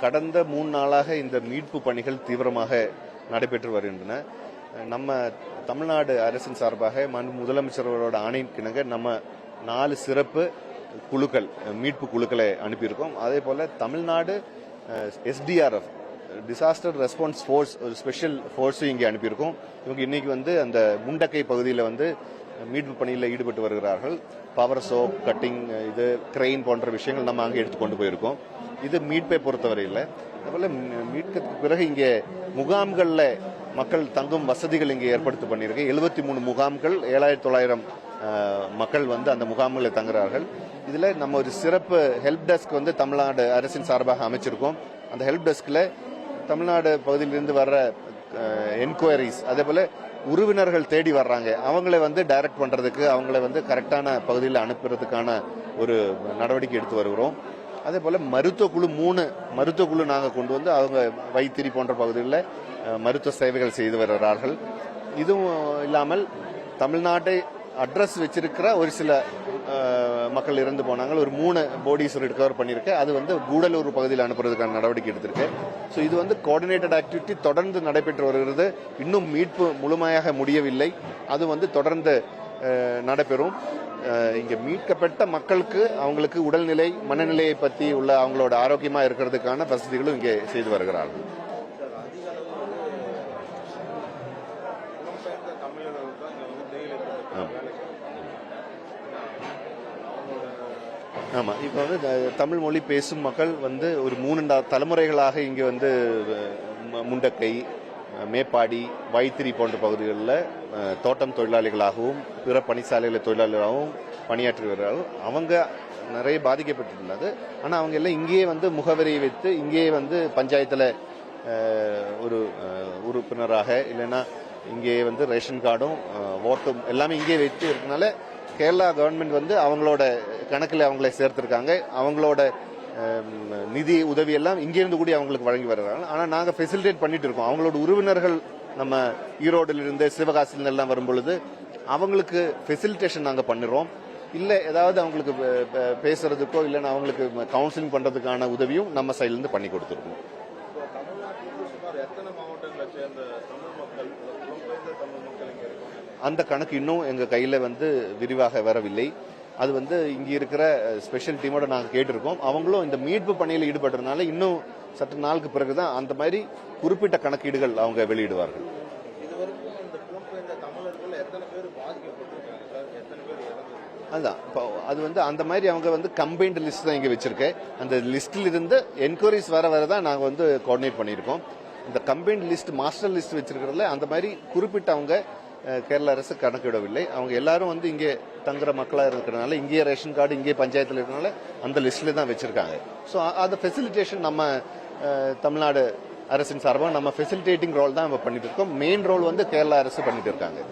கடந்த 3 நாளாக இந்த மீட்பு பணிகள் தீவிரமாக நடைபெற்று வருகின்றன. நம்ம தமிழ்நாடு அரசின் சார்பாக முதலமைச்சரோட ஆணைக்கிணங்க நம்ம 4 சிறப்பு குழுக்கள் மீட்பு குழுக்களை அனுப்பியிருக்கோம். அதே போல Tamil Nadu SDRF disaster response force ஒரு ஸ்பெஷல் ஃபோர்ஸும் இங்கே அனுப்பியிருக்கோம். இவங்க இன்னைக்கு அந்த முண்டக்கை பகுதியில் மீட்பு பணியில் ஈடுபட்டு வருகிறார்கள். பவர் சோப், கட்டிங், இது கிரெயின் போன்ற விஷயங்கள் நம்ம அங்கே எடுத்துக்கொண்டு போயிருக்கோம். இது மீட்பை பொறுத்தவரையில். அதுபோல மீட்புக்கு பிறகு இங்கே முகாம்களில் மக்கள் தங்கும் வசதிகள் இங்கே ஏற்படுத்தி பண்ணியிருக்கு. 73 முகாம்கள், 7900 மக்கள் அந்த முகாம்களில் தங்குறார்கள். இதில் நம்ம ஒரு சிறப்பு ஹெல்ப் டெஸ்க் தமிழ்நாடு அரசின் சார்பாக அமைச்சிருக்கோம். அந்த ஹெல்ப் டெஸ்கில் தமிழ்நாடு பகுதியிலிருந்து வர்ற என்கொயரிஸ், அதே போல உறவினர்கள் தேடி வர்றாங்க, அவங்களை டைரக்ட் பண்றதுக்கு, அவங்களை கரெக்டான பகுதியில் அனுப்புறதுக்கான ஒரு நடவடிக்கை எடுத்து வருகிறோம். அதே போல மருத்துவ குழு 3 மருத்துவ குழு நாங்கள் கொண்டு அவங்க வைத்திரி போன்ற பகுதிகளில் மருத்துவ சேவைகள் செய்து வருகிறார்கள். இதுவும் இல்லாமல் தமிழ்நாட்டை அட்ரஸ் வச்சிருக்கிற ஒரு சில மக்கள் இறந்து போனாங்க. ஒரு 3 பாடிஸ் ரிகவர் பண்ணியிருக்கு. அது கூடலூர் பகுதியில் அனுப்புறதுக்கான நடவடிக்கை எடுத்திருக்கு. ஸோ இது கோஆர்டினேட்டட் ஆக்டிவிட்டி தொடர்ந்து நடைபெற்று வருகிறது. இன்னும் மீட்பு முழுமையாக முடியவில்லை. அது தொடர்ந்து நடைபெறும். இங்க மீட்கப்பட்ட மக்களுக்கு அவங்களுக்கு உடல்நிலை, மனநிலையை பற்றி உள்ள அவங்களோட ஆரோக்கியமா இருக்கிறதுக்கான வசதிகளும் இங்கே செய்து வருகிறார்கள். ஆமா, இப்போ தமிழ் மொழி பேசும் மக்கள் ஒரு 3 தலைமுறைகளாக இங்கே முண்டக்கை, மேப்பாடி, வைத்திரி போன்ற பகுதிகளில் தோட்டம் தொழிலாளிகளாகவும் பிற பணிசாலைகளில் தொழிலாளிகளாகவும் பணியாற்றி வருகிறார்கள். அவங்க நிறைய பாதிக்கப்பட்டிருந்தது. ஆனால் அவங்க எல்லாம் இங்கேயே முகவரியை வைத்து இங்கேயே பஞ்சாயத்தில் ஒரு உறுப்பினராக, இல்லைன்னா இங்கேயே ரேஷன் கார்டும் ஓட்டும் எல்லாமே இங்கே வைத்து இருக்கனால கேரளா கவர்மெண்ட் அவங்களோட கணக்கில் அவங்களை சேர்த்திருக்காங்க. அவங்களோட நிதி உதவி எல்லாம் இங்கிருந்து கூட அவங்களுக்கு வழங்கி வருகிறாங்க. ஆனால் நாங்கள் ஃபெசிலிட்டேட் பண்ணிட்டு இருக்கோம். அவங்களோட உறவினர்கள் நம்ம ஈரோடிலிருந்து, சிவகாசியில எல்லாம் வரும்பொழுது அவங்களுக்கு ஃபெசிலிட்டேஷன் நாங்கள் பண்ணிடுறோம். இல்லை ஏதாவது அவங்களுக்கு பேசுறதுக்கோ இல்லைன்னா அவங்களுக்கு கவுன்சிலிங் பண்றதுக்கான உதவியும் நம்ம சைட்லேருந்து பண்ணி கொடுத்துருக்கோம். அந்த கணக்கு இன்னும் எங்க கையில விரிவாக வரவில்லை. அது இங்க இருக்கிற ஸ்பெஷல் டீமோட நாங்கள் கேட்டிருக்கோம். அவங்களும் இந்த மீட்பு பணியில் ஈடுபடுறதுனால இன்னும் சற்று நாளுக்கு பிறகுதான் அந்த மாதிரி குறிப்பிட்ட கணக்கீடுகள் அவங்க வெளியிடுவார்கள். அதுதான் அது அந்த மாதிரி அவங்க கம்பைன்டு லிஸ்ட் தான் இங்க வச்சிருக்கேன். அந்த லிஸ்டில் இருந்து என்கொயரிஸ் வரதான் நாங்க கோஆர்டினேட் பண்ணியிருக்கோம். இந்த கம்பைன்டு லிஸ்ட், மாஸ்டர் லிஸ்ட் வச்சிருக்கிறதுல அந்த மாதிரி குறிப்பிட்ட அவங்க கேரள அரசு கணக்கிடவில்லை. அவங்க எல்லாரும் இங்கே தங்குற மக்களா இருக்கிறதுனால, இங்கே ரேஷன் கார்டு இங்கே பஞ்சாயத்தில் இருக்கிறதுனால அந்த லிஸ்ட்ல தான் வச்சிருக்காங்க. ஸோ அந்த ஃபெசிலிட்டேஷன் நம்ம தமிழ்நாடு அரசின் சார்பாக நம்ம ஃபெசிலிட்டேட்டிங் ரோல் தான் நம்ம பண்ணிட்டு இருக்கோம். மெயின் ரோல் கேரளா அரசு பண்ணிட்டு இருக்காங்க.